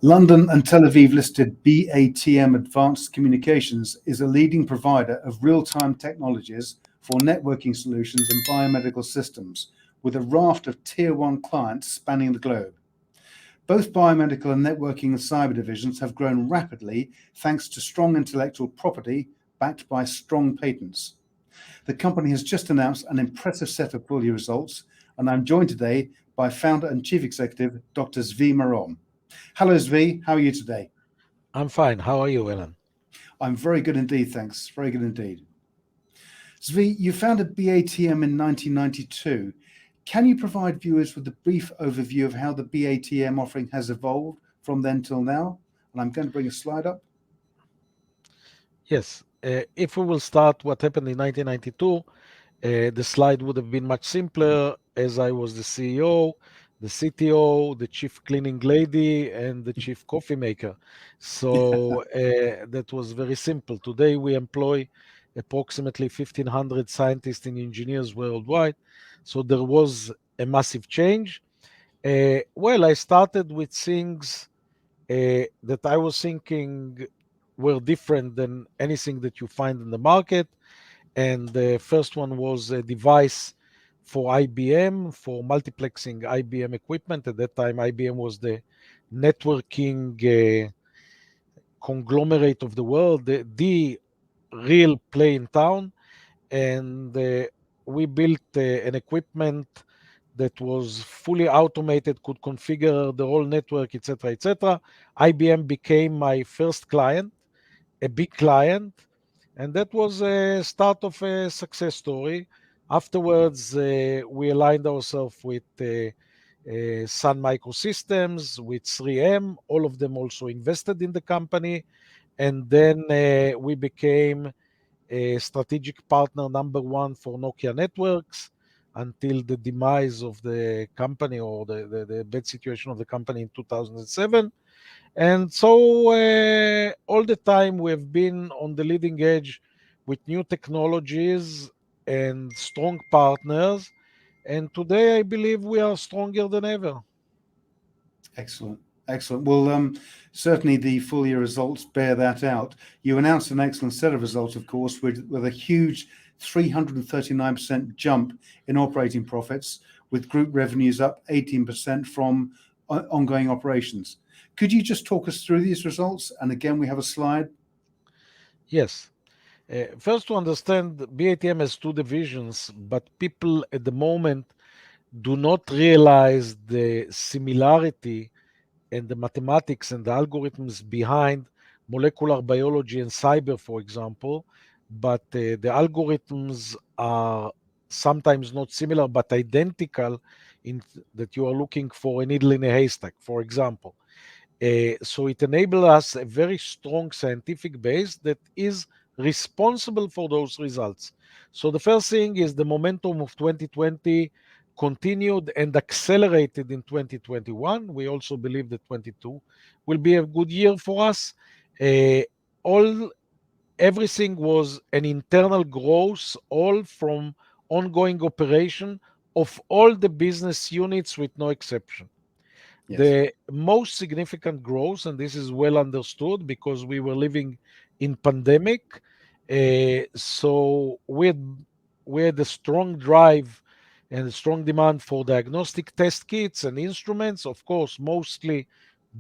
London and Tel Aviv listed BATM Advanced Communications is a leading provider of real-time technologies for networking solutions and biomedical systems, with a raft of tier one clients spanning the globe. Both biomedical and networking and cyber divisions have grown rapidly thanks to strong intellectual property backed by strong patents. The company has just announced an impressive set of full year results, and I'm joined today by founder and chief executive, Dr. Zvi Marom. Hello, Zvi. How are you today? I'm fine. How are you, Alan? I'm very good indeed, thanks. Very good indeed. Zvi, you founded BATM in 1992. Can you provide viewers with a brief overview of how the BATM offering has evolved from then till now? And I'm going to bring a slide up. Yes. If we will start what happened in 1992, the slide would have been much simpler as I was the CEO, the CTO, the chief cleaning lady, and the chief coffee maker. So that was very simple. Today we employ approximately 1,500 scientists and engineers worldwide. So there was a massive change. Well, I started with things that I was thinking were different than anything that you find in the market. And the first one was a device for IBM for multiplexing IBM equipment. At that time, IBM was the networking conglomerate of the world, the real play in town. And we built an equipment that was fully automated, could configure the whole network, etc., etc. IBM became my first client, a big client, and that was a start of a success story. Afterwards, we aligned ourselves with Sun Microsystems, with 3M. All of them also invested in the company, and then we became a strategic partner number one for Nokia Networks until the demise of the company or the bad situation of the company in 2007. And so all the time we have been on the leading edge with new technologies and strong partners. And today I believe we are stronger than ever. Excellent. Excellent. Well, certainly the full year results bear that out. You announced an excellent set of results, of course, with a huge 339% jump in operating profits, with group revenues up 18% from ongoing operations. Could you just talk us through these results? And again, we have a slide. Yes. First, to understand, BATM has two divisions, but people at the moment do not realize the similarity and the mathematics and the algorithms behind molecular biology and cyber, for example. But the algorithms are sometimes not similar but identical in that you are looking for a needle in a haystack, for example. So it enables us a very strong scientific base that is responsible for those results. So the first thing is the momentum of 2020 continued and accelerated in 2021. We also believe that 22 will be a good year for us. Uh, all Everything was an internal growth, all from ongoing operation of all the business units with no exception. Yes. The most significant growth, and this is well understood because we were living in pandemic, so we had a strong drive and a strong demand for diagnostic test kits and instruments, of course, mostly,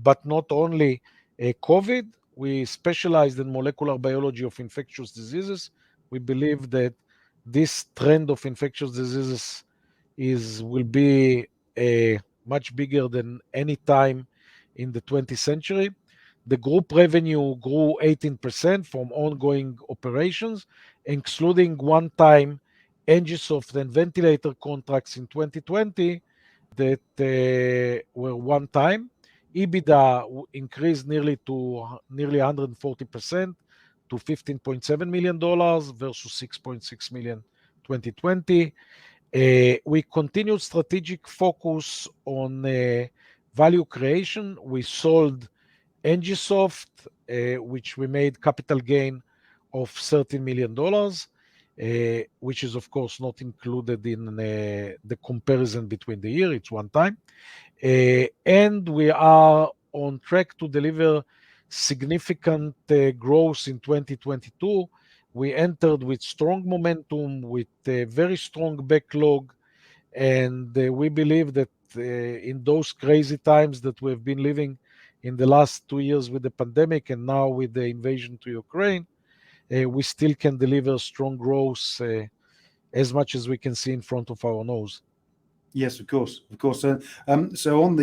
but not only COVID. We specialized in molecular biology of infectious diseases. We believe that this trend of infectious diseases will be much bigger than any time in the 20th century. The group revenue grew 18% from ongoing operations, including one-time NGSoft and ventilator contracts in 2020 that were one time. EBITDA increased nearly 140% to $15.7 million versus $6.6 million 2020. We continued strategic focus on value creation. We sold NGSoft, which we made capital gain of $13 million, which is of course not included in the comparison between the year. It's one time. And we are on track to deliver significant growth in 2022. We entered with strong momentum, with a very strong backlog, and we believe that in those crazy times that we've been living in the last 2 years with the pandemic and now with the invasion to Ukraine, we still can deliver strong growth as much as we can see in front of our nose. Yes, of course, of course. So on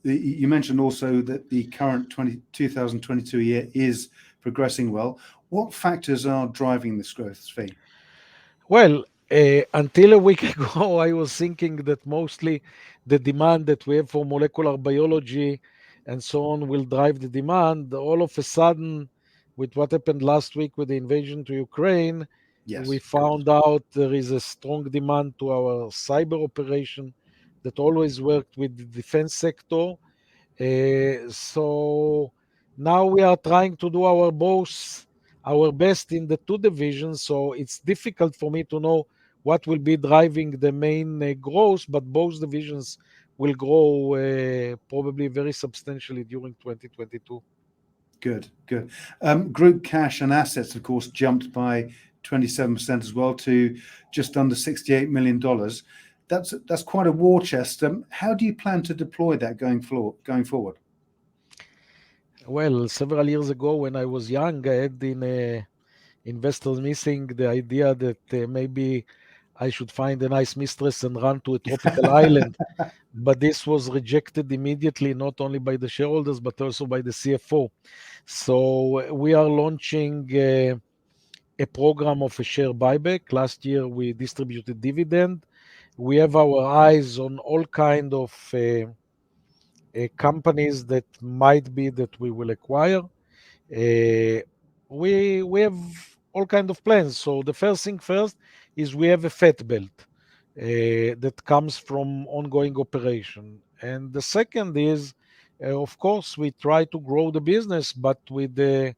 you mentioned also that the current 2022 year is progressing well. What factors are driving this growth, Zvi? Well, until a week ago, I was thinking that mostly the demand that we have for molecular biology and so on will drive the demand. All of a sudden, with what happened last week with the invasion to Ukraine, we Yes, of course. found out there is a strong demand to our cyber operation that always worked with the defense sector. So now we are trying to do our best in the two divisions. So it's difficult for me to know what will be driving the main growth, but both divisions will grow probably very substantially during 2022. Good, good. Group cash and assets, of course, jumped by 27% as well to just under $68 million. That's quite a war chest. How do you plan to deploy that going forward? Well, several years ago when I was young, I had in investors meeting the idea that maybe I should find a nice mistress and run to a tropical island. But this was rejected immediately, not only by the shareholders, but also by the CFO. So we are launching a program of a share buyback. Last year, we distributed dividend. We have our eyes on all kind of companies that might be that we will acquire. Uh, we have all kind of plans. So the first thing first is we have a fat belt that comes from ongoing operation, and the second is, of course, we try to grow the business, but with the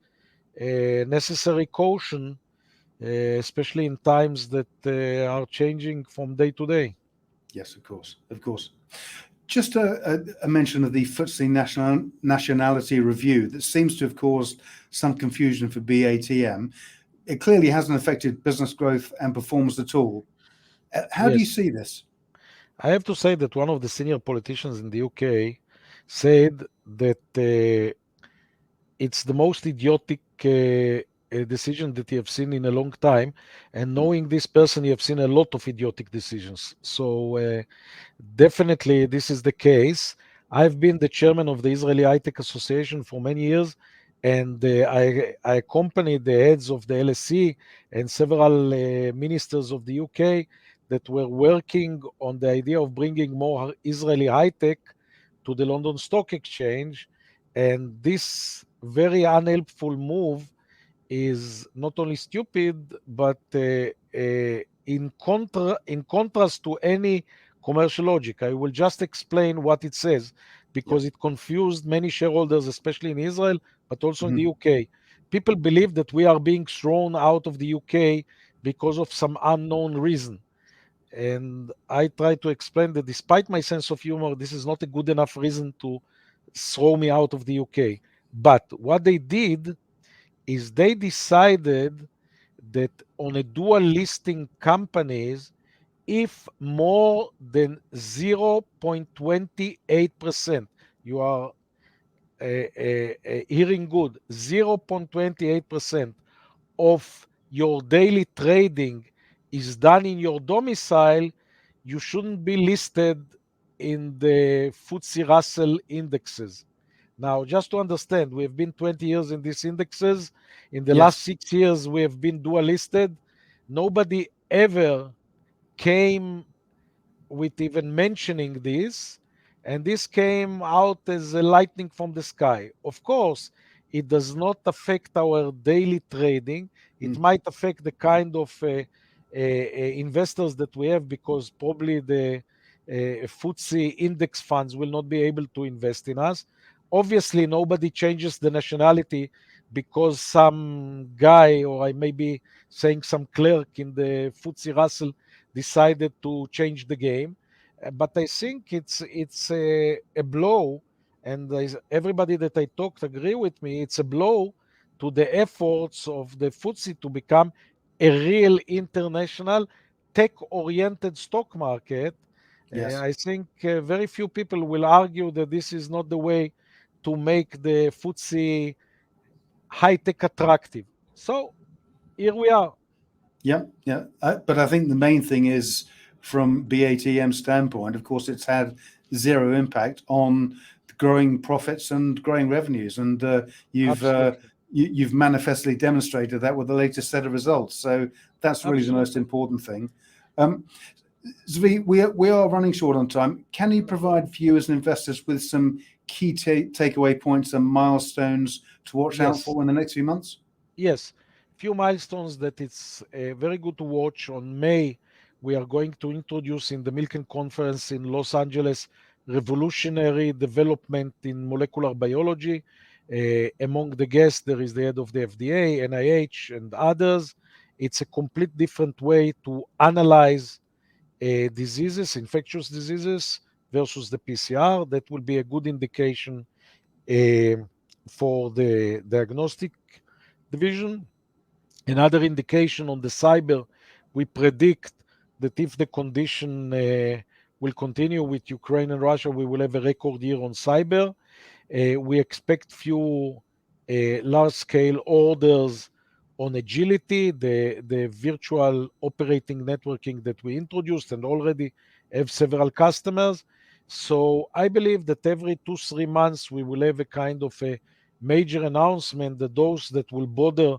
necessary caution, especially in times that are changing from day to day. Yes, of course, of course. Just a mention of the FTSE nationality review that seems to have caused some confusion for BATM. It clearly hasn't affected business growth and performance at all. How do you Yes, see this? I have to say that one of the senior politicians in the UK said that it's the most idiotic decision that you have seen in a long time. And Mm. knowing this person, you have seen a lot of idiotic decisions. So definitely this is the case. I've been the chairman of the Israeli High Tech Association for many years, and I accompanied the heads of the LSE and several ministers of the UK that were working on the idea of bringing more Israeli high tech to the London Stock Exchange. And this very unhelpful move is not only stupid, but in contrast to any commercial logic. I will just explain what it says Yep. because it confused many shareholders, especially in Israel, but also in the Mhm. UK. People believe that we are being thrown out of the UK because of some unknown reason. And I try to explain that despite my sense of humor, this is not a good enough reason to throw me out of the UK. But what they did is they decided that on a dual listing companies, if more than 0.28%, you are hearing good, 0.28% of your daily trading is done in your domicile, you shouldn't be listed in the FTSE Russell indexes. Now, just to understand, we have been 20 years in these indexes. In the last Yes. 6 years, we have been dual listed. Nobody ever came with even mentioning this, and this came out as a lightning from the sky. Of course, it does not affect our daily trading. It Mm. might affect the kind of investors that we have because probably the FTSE index funds will not be able to invest in us. Obviously, nobody changes the nationality because some guy, or I may be saying some clerk in the FTSE Russell, decided to change the game. But I think it's a blow and everybody that I talked agree with me. It's a blow to the efforts of the FTSE to become a real international tech-oriented stock market. Yes. I think very few people will argue that this is not the way to make the FTSE high-tech attractive. So here we are. Yeah, yeah. But I think the main thing is, from BATM standpoint, of course, it's had zero impact on growing profits and growing revenues, and Absolutely. you've manifestly demonstrated that with the latest set of results. So that's really the most Absolutely. important thing. Um, Zvi, we are running short on time. Can you provide viewers and investors with some key takeaway points and milestones to watch out Yes. for in the next few months? Yes, few milestones that it's very good to watch. On May, we are going to introduce in the Milken Conference in Los Angeles revolutionary development in molecular biology. Among the guests, there is the head of the FDA, NIH, and others. It's a complete different way to analyze diseases, infectious diseases versus the PCR. That will be a good indication uh, for the diagnostic division. Another indication on the cyber, we predict that if the condition will continue with Ukraine and Russia, we will have a record year on cyber. We expect few large-scale orders on agility, the virtual operating networking that we introduced and already have several customers. So I believe that every 2, 3 months we will have a kind of a major announcement that those that will bother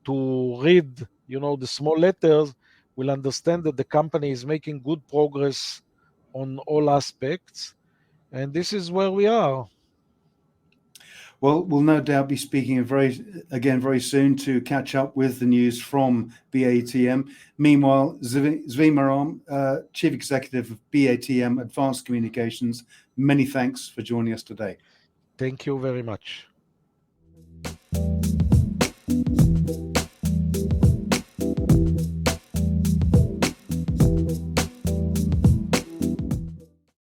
to read, the small letters will understand that the company is making good progress on all aspects. And this is where we are. Well, we'll no doubt be speaking very soon to catch up with the news from BATM. Meanwhile, Zvi Marom, Chief Executive of BATM Advanced Communications, many thanks for joining us today. Thank you very much.